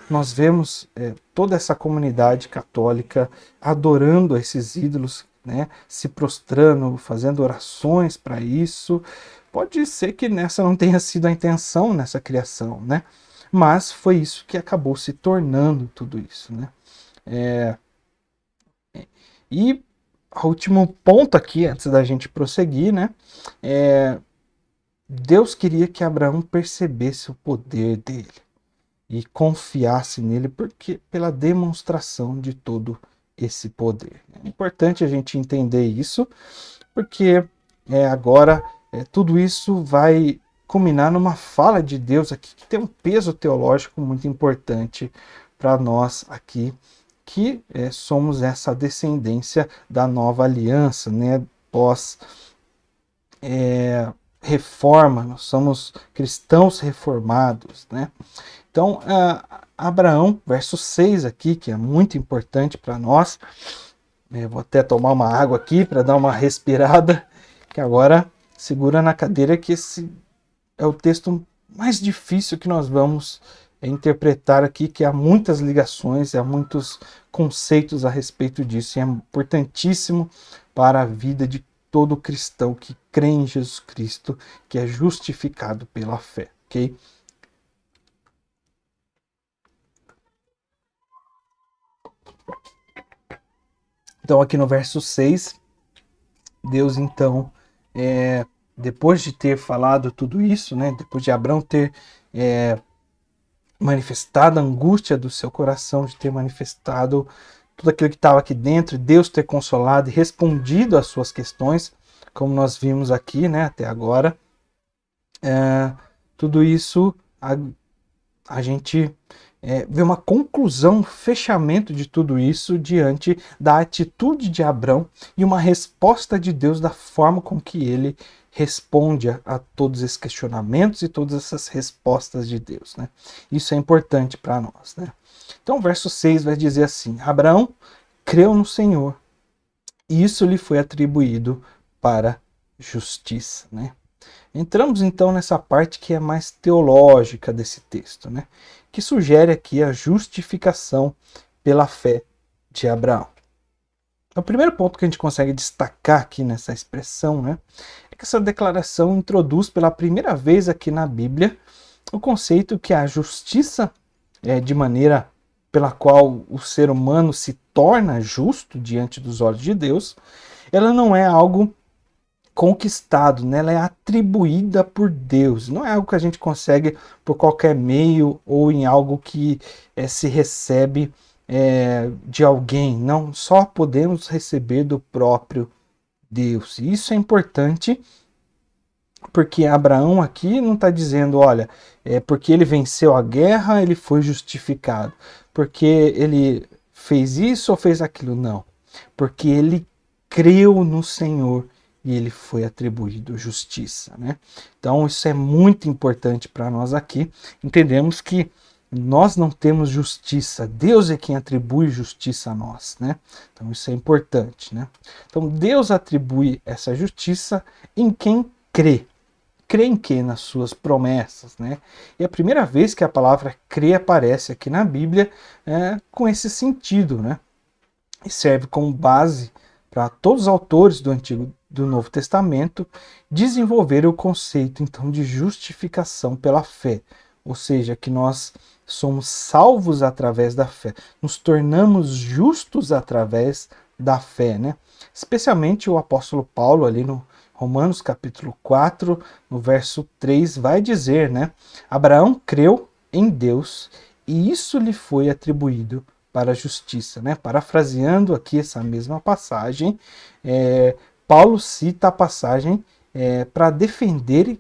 A: nós vemos toda essa comunidade católica adorando esses ídolos, né? Se prostrando, fazendo orações para isso. Pode ser que nessa não tenha sido a intenção nessa criação, né? Mas foi isso que acabou se tornando tudo isso, né? E o último ponto aqui, antes da gente prosseguir, né? Deus queria que Abraão percebesse o poder dele e confiasse nele, porque pela demonstração de todo esse poder. É importante a gente entender isso, porque agora tudo isso vai culminar numa fala de Deus aqui que tem um peso teológico muito importante para nós aqui, que somos essa descendência da nova aliança, né? Pós reforma, nós somos cristãos reformados, né? Então, Abraão, verso 6 aqui, que é muito importante para nós. Vou até tomar uma água aqui para dar uma respirada, que agora segura na cadeira, que esse é o texto mais difícil que nós vamos interpretar aqui, que há muitas ligações, há muitos conceitos a respeito disso, e é importantíssimo para a vida de todo cristão que crê em Jesus Cristo, que é justificado pela fé, ok? Então, aqui no verso 6, Deus, então, depois de ter falado tudo isso, né, depois de Abraão ter manifestado a angústia do seu coração, de ter manifestado tudo aquilo que estava aqui dentro, Deus ter consolado e respondido às suas questões, como nós vimos aqui, né, até agora, tudo isso a gente vê uma conclusão, um fechamento de tudo isso diante da atitude de Abrão e uma resposta de Deus da forma com que ele responde a todos esses questionamentos e todas essas respostas de Deus, né? Isso é importante para nós, né? Então, o verso 6 vai dizer assim: Abraão creu no Senhor e isso lhe foi atribuído para justiça, né? Entramos então nessa parte que é mais teológica desse texto, né? Que sugere aqui a justificação pela fé de Abraão. O primeiro ponto que a gente consegue destacar aqui nessa expressão, né, é que essa declaração introduz pela primeira vez aqui na Bíblia o conceito que a justiça, de maneira pela qual o ser humano se torna justo diante dos olhos de Deus, ela não é algo conquistado, né? Ela é atribuída por Deus. Não é algo que a gente consegue por qualquer meio ou em algo que se recebe de alguém. Não, só podemos receber do próprio Deus. E isso é importante porque Abraão aqui não está dizendo, olha, porque ele venceu a guerra, ele foi justificado. Porque ele fez isso ou fez aquilo. Não. Porque ele creu no Senhor e ele foi atribuído justiça, né? Então isso é muito importante para nós aqui. Entendemos que nós não temos justiça, Deus é quem atribui justiça a nós, né? Então isso é importante, né? Então Deus atribui essa justiça em quem crê. Crê em quê? Nas suas promessas, né? E a primeira vez que a palavra crê aparece aqui na Bíblia com esse sentido, né? E serve como base para todos os autores do Novo Testamento desenvolveram o conceito então de justificação pela fé, ou seja, que nós somos salvos através da fé, nos tornamos justos através da fé, né? Especialmente o apóstolo Paulo ali no Romanos capítulo 4, no verso 3, vai dizer, né? Abraão creu em Deus e isso lhe foi atribuído para a justiça, né? Parafraseando aqui essa mesma passagem, Paulo cita a passagem para defender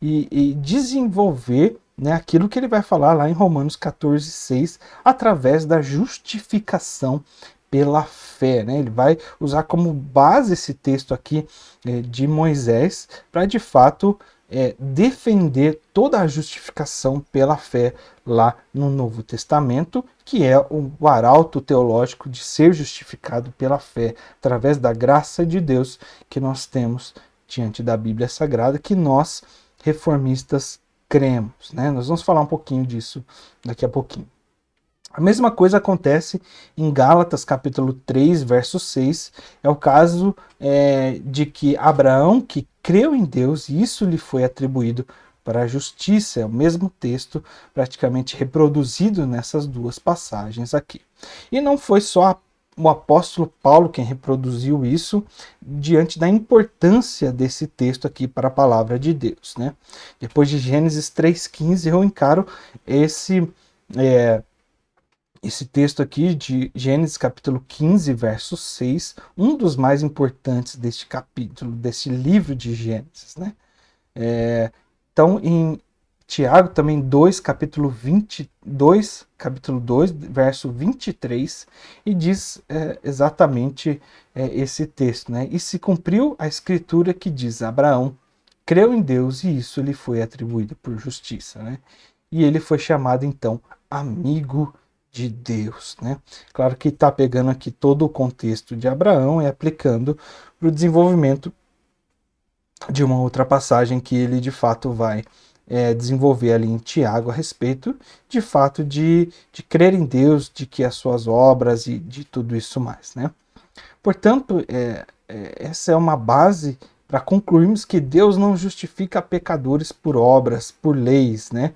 A: e desenvolver, né, aquilo que ele vai falar lá em Romanos 14, 6, através da justificação pela fé, né? Ele vai usar como base esse texto aqui de Moisés para de fato defender toda a justificação pela fé lá no Novo Testamento, que é o arauto teológico de ser justificado pela fé, através da graça de Deus que nós temos diante da Bíblia Sagrada, que nós, reformistas, cremos, né? Nós vamos falar um pouquinho disso daqui a pouquinho. A mesma coisa acontece em Gálatas capítulo 3, verso 6. É o caso de que Abraão, que creu em Deus, e isso lhe foi atribuído para a justiça. É o mesmo texto praticamente reproduzido nessas duas passagens aqui. E não foi só o apóstolo Paulo quem reproduziu isso diante da importância desse texto aqui para a palavra de Deus, né? Depois de Gênesis 3,15, eu encaro esse texto aqui de Gênesis capítulo 15, verso 6, um dos mais importantes deste capítulo, deste livro de Gênesis, né? Então, em Tiago também 2, capítulo 22, capítulo 2, verso 23, e diz exatamente esse texto, né? E se cumpriu a escritura que diz: Abraão creu em Deus e isso lhe foi atribuído por justiça, né? E ele foi chamado, então, amigo de Deus, né? Claro que está pegando aqui todo o contexto de Abraão e aplicando para o desenvolvimento de uma outra passagem que ele de fato vai desenvolver ali em Tiago a respeito de fato de crer em Deus, de que as suas obras e de tudo isso mais, né? Portanto, essa é uma base para concluirmos que Deus não justifica pecadores por obras, por leis, né?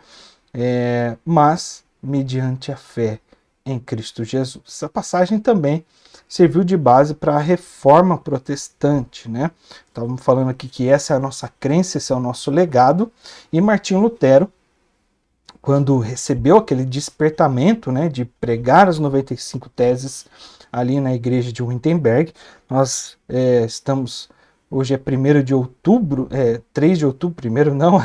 A: Mas mediante a fé em Cristo Jesus. Essa passagem também serviu de base para a reforma protestante, né? Estávamos falando aqui que essa é a nossa crença, esse é o nosso legado, e Martinho Lutero, quando recebeu aquele despertamento, né, de pregar as 95 teses ali na igreja de Wittenberg, nós estamos, hoje é 1º de outubro, 3 de outubro, primeiro não,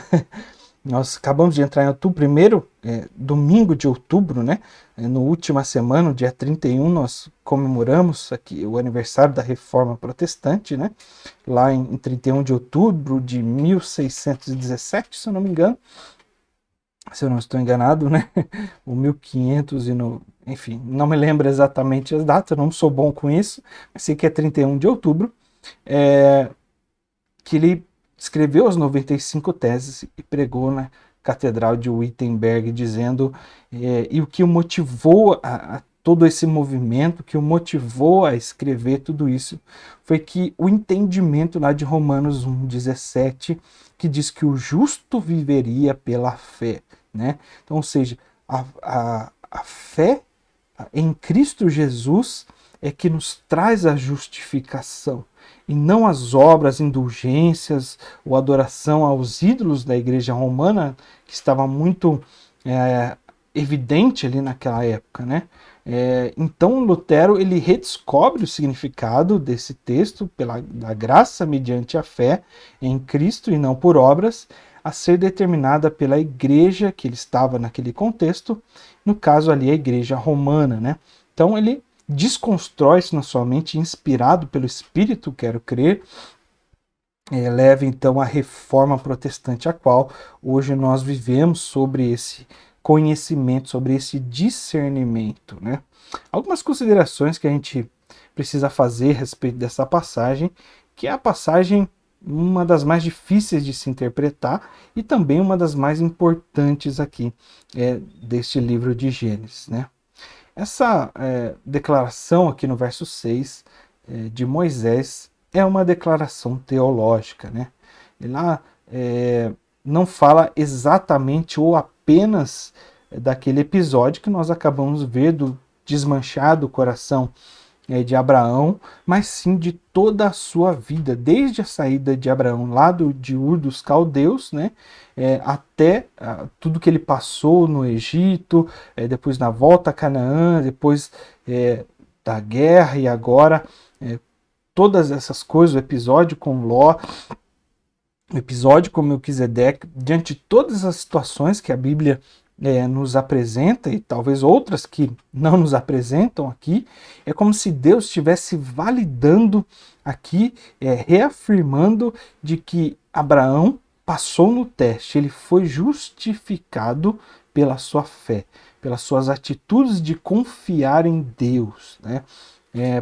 A: nós acabamos de entrar em outubro, primeiro domingo de outubro, né? No última semana, dia 31, nós comemoramos aqui o aniversário da Reforma Protestante, né? Lá em 31 de outubro de 1617, se eu não me engano, se eu não estou enganado, né? O 1500 e no... Enfim, não me lembro exatamente as datas, não sou bom com isso, mas sei que é 31 de outubro, que ele escreveu as 95 teses e pregou na Catedral de Wittenberg, dizendo, e o que o motivou a todo esse movimento, que o motivou a escrever tudo isso, foi que o entendimento lá de Romanos 1,17, que diz que o justo viveria pela fé, né? Então, ou seja, a fé em Cristo Jesus é que nos traz a justificação, e não as obras, indulgências ou adoração aos ídolos da igreja romana, que estava muito evidente ali naquela época, né? Então Lutero ele redescobre o significado desse texto da graça mediante a fé em Cristo e não por obras, a ser determinada pela igreja que ele estava naquele contexto, no caso ali a igreja romana, né? Então ele desconstrói isso na sua mente, inspirado pelo Espírito, quero crer, leva então a reforma protestante, a qual hoje nós vivemos sobre esse conhecimento, sobre esse discernimento, né? Algumas considerações que a gente precisa fazer a respeito dessa passagem, que é a passagem uma das mais difíceis de se interpretar e também uma das mais importantes aqui deste livro de Gênesis, né? Essa declaração aqui no verso 6 de Moisés é uma declaração teológica, né? Ele lá não fala exatamente ou apenas daquele episódio que nós acabamos de ver do desmanchado coração de Abraão, mas sim de toda a sua vida, desde a saída de Abraão lá de Ur dos Caldeus, né, até tudo que ele passou no Egito, depois na volta a Canaã, depois da guerra e agora todas essas coisas, o episódio com Ló, o episódio com Melquisedeque, diante de todas as situações que a Bíblia nos apresenta, e talvez outras que não nos apresentam aqui, é como se Deus estivesse validando aqui, reafirmando de que Abraão passou no teste, ele foi justificado pela sua fé, pelas suas atitudes de confiar em Deus, né?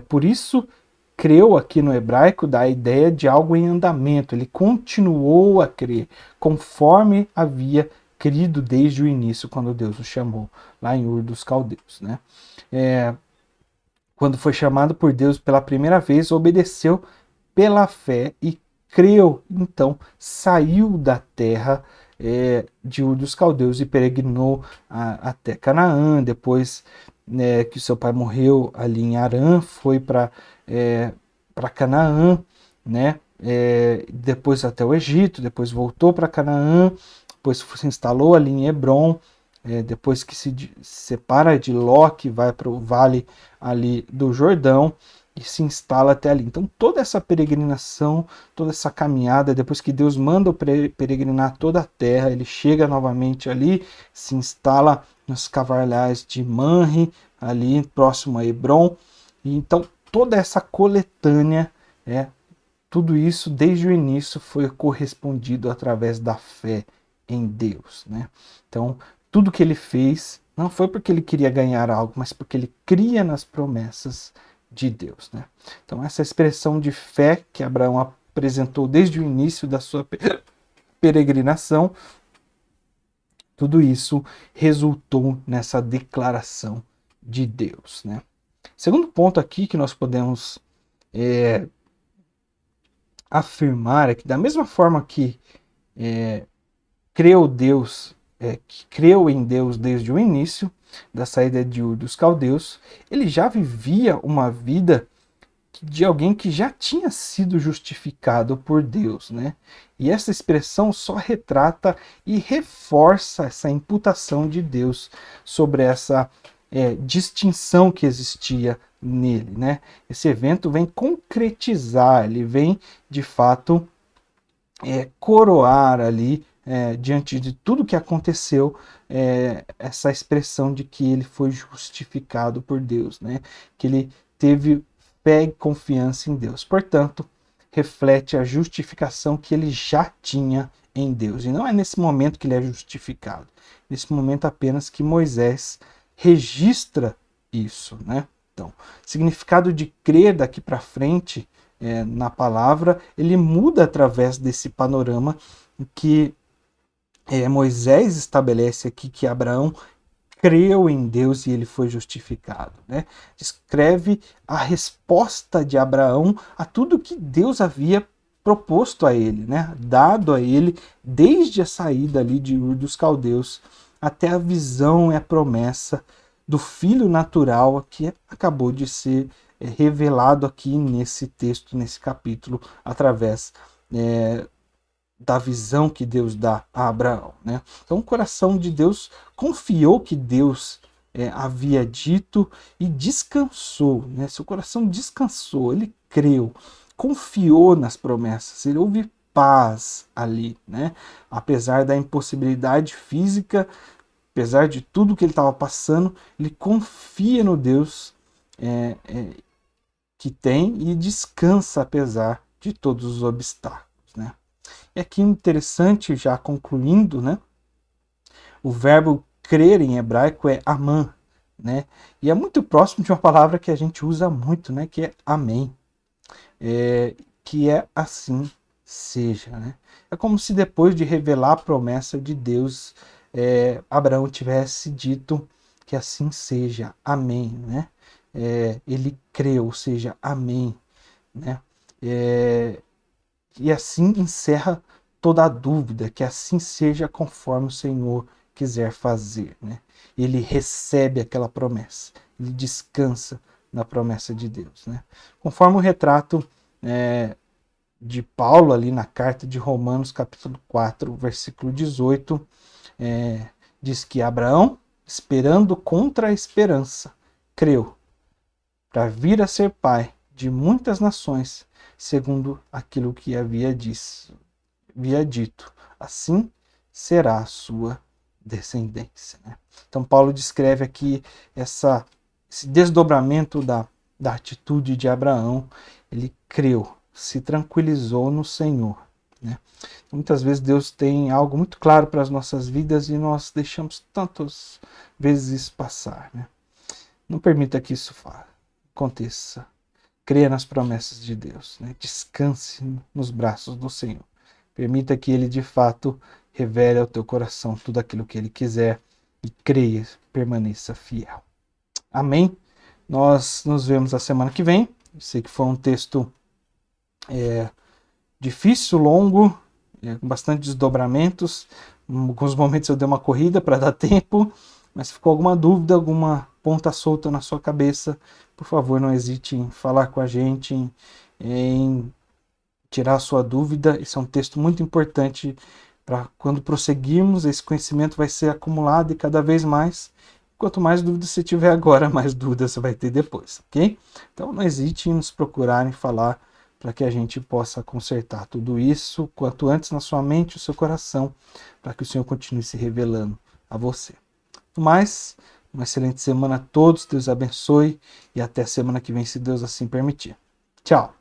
A: Por isso, creu aqui no hebraico dá a ideia de algo em andamento, ele continuou a crer, conforme havia crido desde o início, quando Deus o chamou, lá em Ur dos Caldeus, né? Quando foi chamado por Deus pela primeira vez, obedeceu pela fé e creu, então saiu da terra de Ur dos Caldeus e peregrinou até Canaã, depois que seu pai morreu ali em Harã, foi para Canaã, né? Depois até o Egito, depois voltou para Canaã, depois se instalou ali em Hebron, depois que se separa de Ló, que vai para o vale ali do Jordão e se instala até ali. Então toda essa peregrinação, toda essa caminhada, depois que Deus manda peregrinar toda a terra, ele chega novamente ali, se instala nos cavalhais de Manre, ali próximo a Hebron. E então toda essa coletânea, tudo isso desde o início foi correspondido através da fé em Deus, né? Então tudo que ele fez não foi porque ele queria ganhar algo, mas porque ele cria nas promessas de Deus, né? Então essa expressão de fé que Abraão apresentou desde o início da sua peregrinação, tudo isso resultou nessa declaração de Deus, né? Segundo ponto aqui que nós podemos afirmar é que da mesma forma que que creu em Deus desde o início da saída de Ur dos Caldeus, ele já vivia uma vida de alguém que já tinha sido justificado por Deus, né? E essa expressão só retrata e reforça essa imputação de Deus sobre essa distinção que existia nele, né? Esse evento vem concretizar, ele vem de fato coroar ali diante de tudo que aconteceu, essa expressão de que ele foi justificado por Deus, né? Que ele teve fé e confiança em Deus. Portanto, reflete a justificação que ele já tinha em Deus. E não é nesse momento que ele é justificado. Nesse momento apenas que Moisés registra isso, né? Então, significado de crer daqui para frente na palavra, ele muda através desse panorama que Moisés estabelece aqui que Abraão creu em Deus e ele foi justificado, né? Descreve a resposta de Abraão a tudo que Deus havia proposto a ele, né? Dado a ele desde a saída ali de Ur dos Caldeus até a visão e a promessa do filho natural que acabou de ser revelado aqui nesse texto, nesse capítulo, através da visão que Deus dá a Abraão, né? Então o coração de Deus confiou que Deus havia dito e descansou, né? Seu coração descansou, ele creu, confiou nas promessas, ele houve paz ali, né? Apesar da impossibilidade física, apesar de tudo que ele estava passando, ele confia no Deus que tem e descansa apesar de todos os obstáculos, né? E aqui interessante, já concluindo, né? O verbo crer em hebraico é aman, né? E é muito próximo de uma palavra que a gente usa muito, né? Que é amém. Que é assim seja, né? É como se depois de revelar a promessa de Deus, Abraão tivesse dito que assim seja, amém, né? Ele creu, ou seja, amém, né? E assim encerra toda a dúvida, que assim seja conforme o Senhor quiser fazer, né? Ele recebe aquela promessa, ele descansa na promessa de Deus, né? Conforme o retrato de Paulo ali na carta de Romanos, capítulo 4, versículo 18, diz que Abraão, esperando contra a esperança, creu para vir a ser pai de muitas nações, segundo aquilo que havia dito. Assim será a sua descendência, né? Então Paulo descreve aqui esse desdobramento da atitude de Abraão. Ele creu, se tranquilizou no Senhor, né? Muitas vezes Deus tem algo muito claro para as nossas vidas e nós deixamos tantas vezes isso passar, né? Não permita que isso aconteça. Creia nas promessas de Deus, né? Descanse nos braços do Senhor. Permita que Ele de fato revele ao teu coração tudo aquilo que Ele quiser e creia, permaneça fiel. Amém? Nós nos vemos a semana que vem. Eu sei que foi um texto difícil, longo, com bastante desdobramentos. Em alguns momentos eu dei uma corrida para dar tempo, mas ficou alguma dúvida, alguma ponta solta na sua cabeça, por favor, não hesite em falar com a gente, em tirar a sua dúvida. Esse é um texto muito importante para quando prosseguirmos, esse conhecimento vai ser acumulado e cada vez mais. Quanto mais dúvidas você tiver agora, mais dúvidas você vai ter depois, ok? Então não hesite em nos procurar e falar para que a gente possa consertar tudo isso quanto antes na sua mente e no seu coração, para que o Senhor continue se revelando a você. No mais, uma excelente semana a todos, Deus abençoe e até semana que vem, se Deus assim permitir. Tchau!